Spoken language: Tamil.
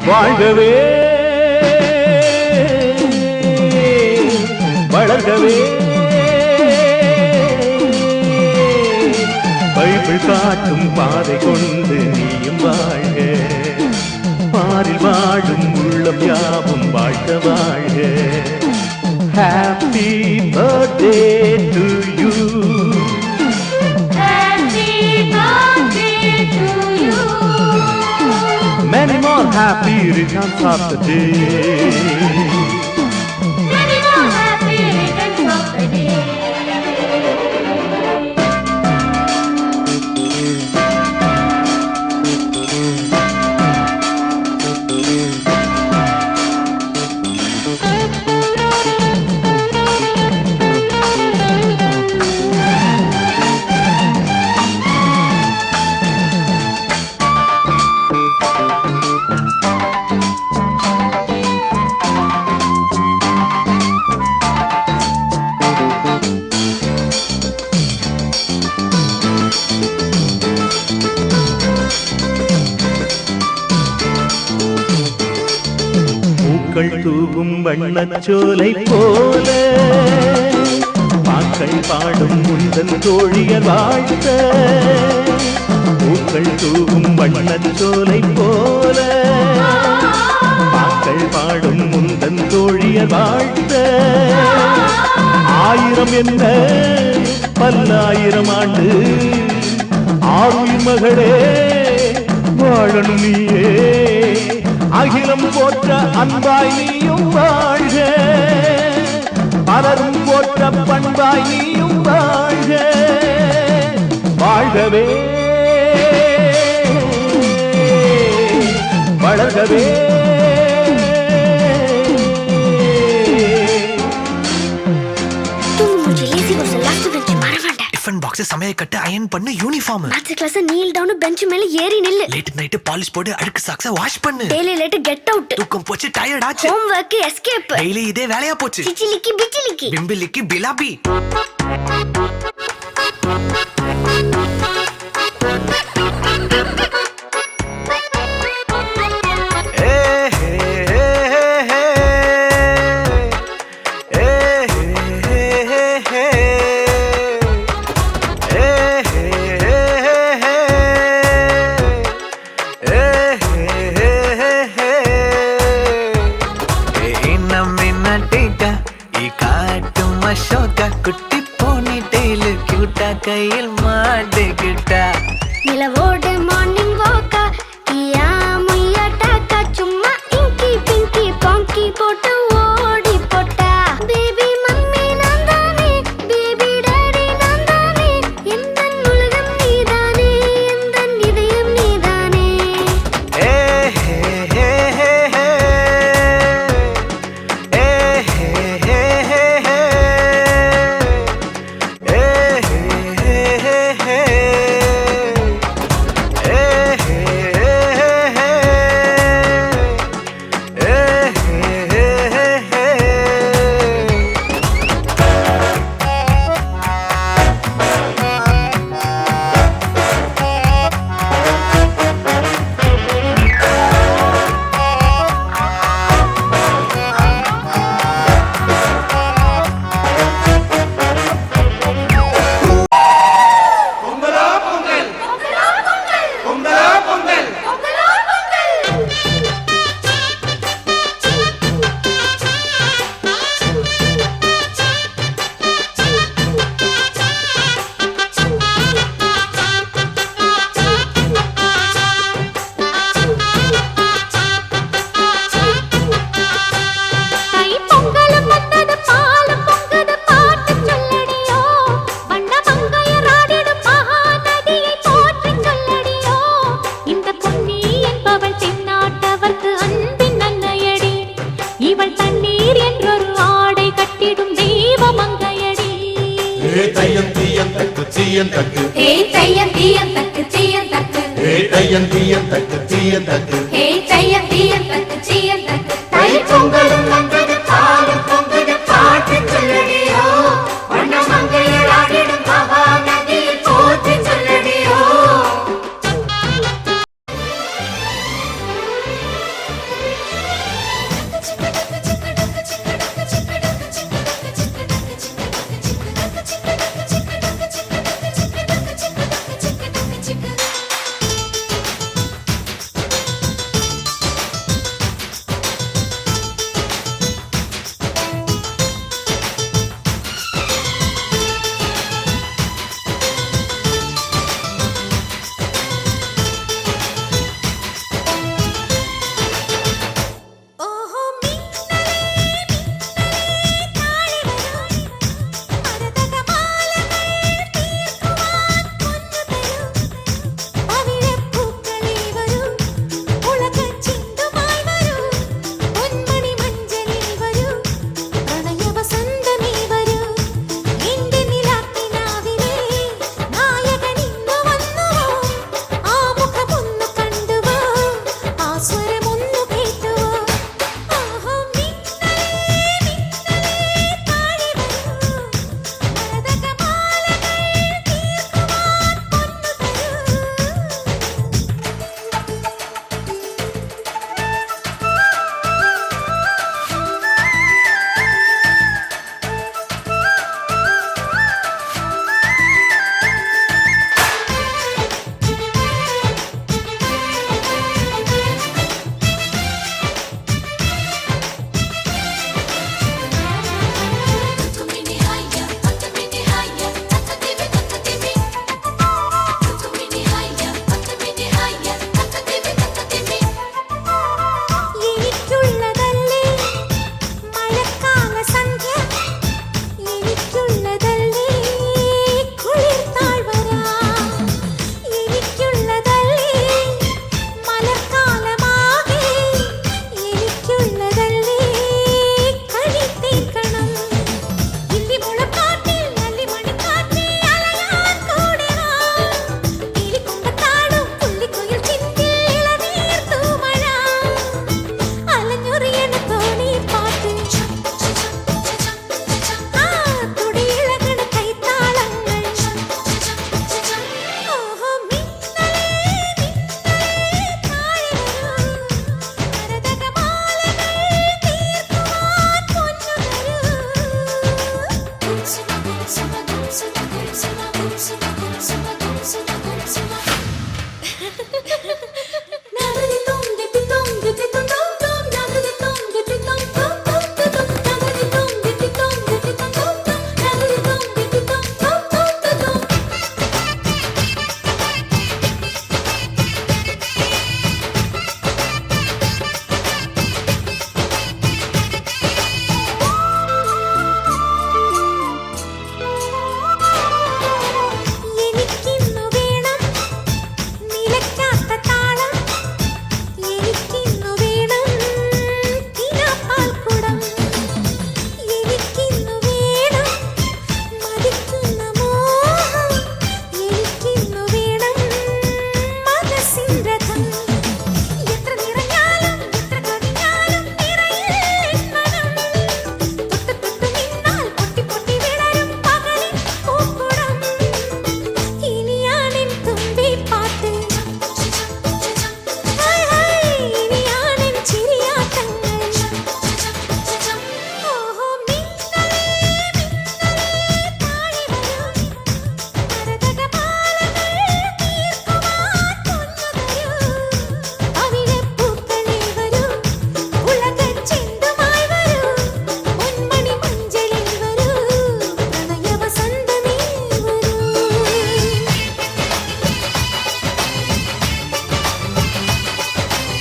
வாழ்கவே வளர்கவே பைபிள் காட்டும் பாதை கொண்டு நீயும் வாழ்க பாரில் வாழும் உள்ளம் யாவும் வாழ்க வாழ்க Happy birthday to you Happy birthday to you Many more happy returns of the day Many more happy returns of the day பூக்கள் தூவும் வண்ணச்சோலை போல பாக்கள் பாடும் முந்தன் தோழியர் வாழ்த்த பூக்கள் தூவும் வண்ணச்சோலை போல பாக்கள் பாடும் முந்தன் தோழியர் வாழ்த்த ஆயிரம் என்ன பல்லாயிரம் ஆண்டு ஆறுயிர் மகளே வாழணும் நீயே அகிலம் போற்ற அன்பாய் நீயும் வாழ்க பலரும் போற்ற பண்பாய் நீயும் வாழ்க வாழ்கவே வளர்கவே சமையல் கட்டு அயன் பண்ணு uniform maths class kneel down bench மேல ஏறி நில்லு லேட் நைட் பாலிஷ் போட்டு அழுக்கு சாக்ஸ வாஷ் பண்ணு டெய்லி லேட் கெட் அவுட் தூக்கம் போச்சு டயர்ட் ஆச்சு ஹோம் வர்க் எஸ்கேப் டெய்லி இதே வேலையா போச்சு சிச்சிலிக்கி பிச்சிலிக்கி பிம்பிலிக்கி பிலாபி குட்டி போனி டெய்லு கியூட்டா கையில் மாட்டுக்கிட்டா நிலவோடு மார்னிங் வாக்கா கியா முய்யா டாக்கா சும்மா இங்கி பிங்கி பாங்கி போட்டு ஓடி போட்டா பேபி மம்மி நான் தானே பேபி டாடி நான் தானே எந்த உலகம் நீதானே எந்த இதயம் நீதானே ஏ ஹே ஹே ஹே ஹே ஏ ஹே ஹே ஹே தக்கு ஹே தையம் தீயம் தக்கு தீயம் தக்கு ஹே தையம் தீயம் தக்கு தீயம் தக்கு ஹே தையம்